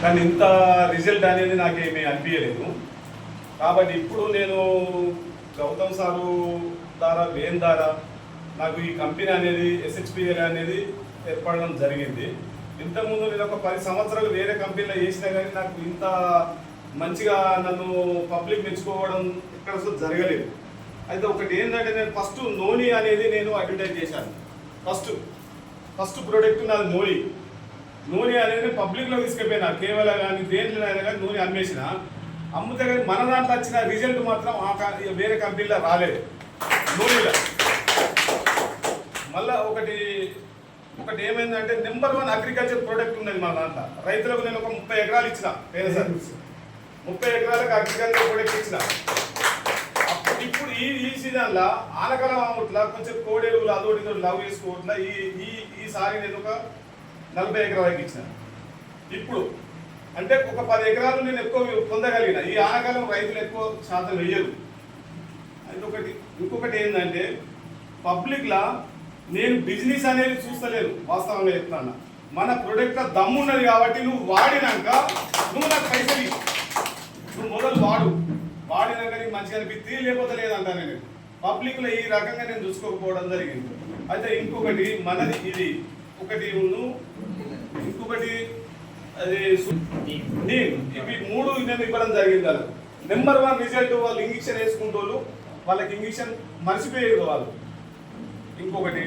కానీ ఇంత రిజల్ట్ అనేది నాకేమీ అనిపించలేదు. కాబట్టి ఇప్పుడు నేను గౌతమ్ సారు ద్వారా వేన్ ద్వారా నాకు ఈ కంపెనీ అనేది SHPL అనేది ఏర్పడడం జరిగింది. ఇంతకుముందు నేను ఒక 10 సంవత్సరాలు వేరే కంపెనీలో చేసినా కానీ నాకు ఇంత మంచిగా నన్ను పబ్లిక్ మెచ్చుకోవడం ఎక్కడ జరగలేదు. అయితే ఒకటి ఏంటంటే నేను ఫస్ట్ నోని అనేది నేను అడ్వర్టైజ్ చేశాను. ఫస్ట్ ప్రోడక్ట్ నాది నూనె అనేది పబ్లిక్లో తీసుకెళ్ళిపోయినా కేవలం కానీ దేంట్లో అయినా కానీ నూనె అమ్మితే కానీ మన దాంట్లో వచ్చిన రిజల్ట్ మాత్రం వేరే కంపెనీలో రాలేదు నూనెలో. మళ్ళీ ఒకటి ఏమైందంటే నెంబర్ 1 అగ్రికల్చర్ ప్రోడక్ట్ ఉన్నది మన దాంట్లో. రైతులకు నేను ఒక 30 ఎకరాలు ఇచ్చిన పేద సార్ 30 ఎకరాలకు అగ్రికల్చర్ ప్రోడక్ట్ ఇచ్చిన. ఇప్పుడు ఈ సీజన్లో ఆనకాలం అమ్మట్లా కొంచెం కోడెరువులు అదోటి లవ్ చేసుకోవట్లా ఈసారి నేను ఒక 40 ఎకరాలకి ఇచ్చిన. ఇప్పుడు అంటే ఒక 10 ఎకరాలు నేను ఎక్కువ పొందగలిగిన. ఈ ఆనకాలం రైతులు ఎక్కువ శాతం వేయరు. ఇంకొకటి ఏంటంటే పబ్లిక్లా నేను బిజినెస్ అనేది చూస్తలేను. వాస్తవంగా చెప్తాను, మన ప్రొడక్ట్లో దమ్మున్నది కాబట్టి నువ్వు వాడినాక నువ్వు నాకు పైసలు నువ్వు మొదలు వాడినాక నీకు మంచిగా అనిపిస్తే లేకపోతే లేదంటా. నేను పబ్లిక్లో ఈ రకంగా నేను చూసుకోకపోవడం జరిగింది. అయితే ఇంకొకటి మనది ఇది ఒకటి ఇంకొకటి అది ఇవి 3 నేను ఇవ్వడం జరిగింది. వాళ్ళు నెంబర్ 1 రిజల్ట్. వాళ్ళు ఇంజక్షన్ వేసుకుంటోళ్ళు వాళ్ళకి ఇంజక్షన్ మర్చిపోయేది వాళ్ళు. ఇంకొకటి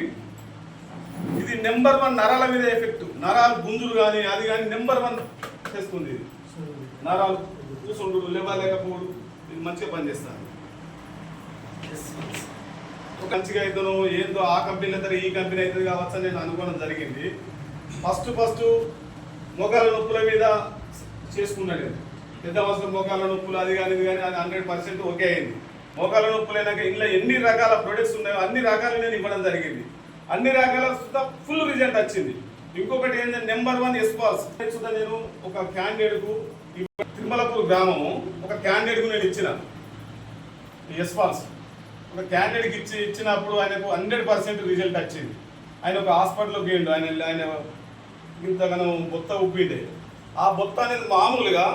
ఇది నెంబర్ 1 నరాల మీద ఎఫెక్ట్. నరాలు గుంజులు కానీ అది కానీ నెంబర్ 1 చేస్తుంది. ఇది నరాలు కూర్చుండు లేవలేకపోడు ఇది మంచిగా పనిచేస్తాను. మంచిగా అవుతాను ఏందో ఆ కంపెనీ అవుతారు ఈ కంపెనీ అవుతుంది కావచ్చు అని నేను అనుకోవడం జరిగింది. ఫస్ట్ మోకాల నొప్పుల మీద చేసుకున్నాను. పెద్ద అవసరం మోకాల నొప్పులు అది కానీ ఇది కానీ అది 100% ఓకే అయింది. మోకాల నొప్పులు అయినాక ఇంట్లో ఎన్ని రకాల ప్రొడక్ట్స్ ఉన్నాయో అన్ని రకాలు నేను ఇవ్వడం జరిగింది. అన్ని రకాల ఫుల్ రిజల్ట్ వచ్చింది. ఇంకొకటి ఏంటంటే నెంబర్ 1 ఎస్పాల్స్ సుధా నేను ఒక క్యాండిడేట్కు తిరుమలపూర్ గ్రామము ఒక క్యాండిడేట్కు నేను ఇచ్చిన ఎస్పాల్స్ ఒక క్యాండిడేట్కి ఇచ్చినప్పుడు ఆయనకు 100% రిజల్ట్ వచ్చింది. ఆయన ఒక హాస్పిటల్కి పోయిండు. ఆయన ఇంతగానో బొత్త ఉప్పిండే. ఆ బొత్త అనేది మామూలుగా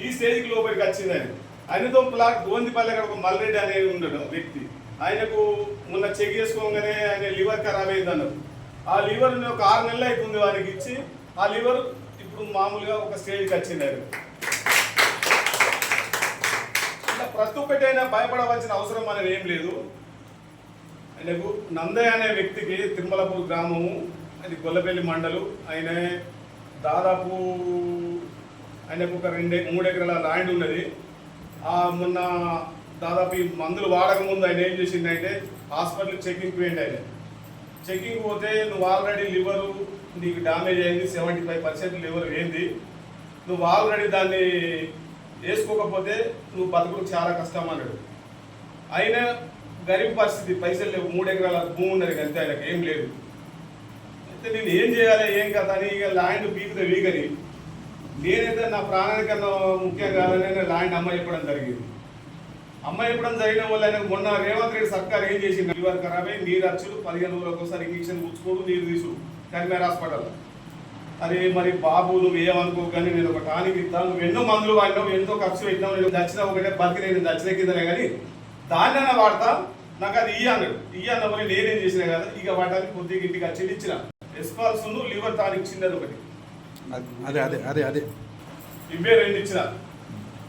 ఈ స్టేజ్కి లోపలికి వచ్చింది. ఆయనతో గోందిపల్లి అక్కడ ఒక మల్రెడ్డి అనేది ఉండడు వ్యక్తి. ఆయనకు మొన్న చెక్ చేసుకోగానే ఆయన లివర్ ఖరాబ్ అయింది అన్నారు. ఆ లివర్ ఒక 6 నెలలు అవుతుంది వారికి ఇచ్చి. ఆ లివర్ ఇప్పుడు మామూలుగా ఒక స్టేజ్కి వచ్చింది. ఆయన ఇట్లా ప్రతి ఒక్కటైనా భయపడవలసిన అవసరం అనేది ఏం లేదు. ఆయనకు నందయ్య అనే వ్యక్తికి తిరుమలపూర్ గ్రామము అది గొల్లపల్లి మండలు. ఆయన దాదాపు ఆయనకు ఒక 2-3 ఎకరాల ల్యాండ్ ఉన్నది. మొన్న దాదాపు ఈ మందులు వాడకముందు ఆయన ఏం చేసిందంటే హాస్పిటల్ చెకింగ్కి పోయింది. ఆయన చెకింగ్ పోతే నువ్వు ఆల్రెడీ లివరు నీకు డ్యామేజ్ అయింది, 75% లివర్ వేయింది, నువ్వు ఆల్రెడీ దాన్ని వేసుకోకపోతే నువ్వు బతుకులకు చాలా కష్టం అన్నాడు. ఆయన గరీబ్ పరిస్థితి, పైసలు లేవు, 3 ఎకరాల భూమి ఉన్నది అంతే, ఆయనకు ఏం లేదు. అయితే నేను ఏం చేయాలి ఏం కదా అని ఇక ల్యాండ్ పీకుతే వీగని నేనైతే నా ప్రాణానికన్నా ముఖ్యం కాదని ల్యాండ్ అమ్మ చెప్పడం జరిగింది. అమ్మ చెప్పడం జరిగిన వల్ల ఆయన మొన్న రేవంత్ రెడ్డి సర్కార్ ఏం చేసింది, లివర్ ఖరాబ్ అయ్యి నీరు వచ్చుడు 15 రోజులకు ఒకసారి ఇంజక్షన్ పుచ్చుకోడు నీరు తీసుడు కరీంనగర్ హాస్పిటల్. అరే మరి బాబు నువ్వు ఏమనుకో కానీ నేను ఒక టానిక్ ఇస్తాను, నువ్వు ఎన్నో మందులు వాడినావు, ఎంతో ఖర్చు పెట్టినావు, నేను దచ్చినా ఒకటే బతికి నేను దచ్చిన కిందనే కానీ దాన్నైనా వాడతా, నాకు అది అన్న వల్ల నేనేం చేసినా కదా ఇక వాటానికి కొద్దిగా ఇంటికి వచ్చి ఇచ్చిన ఎస్పాల్స్ లివర్ టానిక్ చిన్నది ఒకటి ఇవే 2 ఇచ్చిన.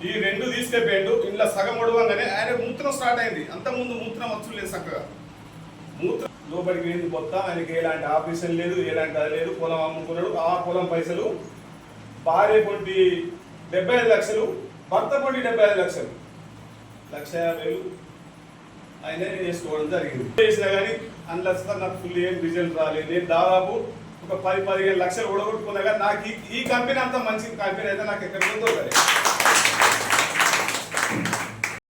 ఈ 2 తీసుకెళ్ళిపోయాడు. ఇంట్లో సగం ఉడవంగానే ఆయన మూత్రం స్టార్ట్ అయింది. అంతకుముందు మూత్రం వచ్చులు లేదు, చక్కగా మూత్రం లోపలికి వెళ్ళి మొత్తం. ఆయనకి ఎలాంటి ఆపరేషన్ లేదు, ఎలాంటి అది లేదు. పొలం అమ్ముకున్నాడు. ఆ పొలం పైసలు భార్య కొట్టి 75 లక్షలు, భర్త కొట్టి 75 లక్షలు, 1,50,000 ఆయన చేసుకోవడం జరిగింది. చేసినా కానీ అందులో నాకు ఫుల్ ఏం రిజల్ట్ రాలేదు. నేను దాదాపు ఒక 10-15 లక్షలు ఓడగొట్టుకున్నా కానీ నాకు ఈ కంపెనీ అంత మంచి కంపెనీ అయితే నాకు ఎక్కడ దొరకలేదు.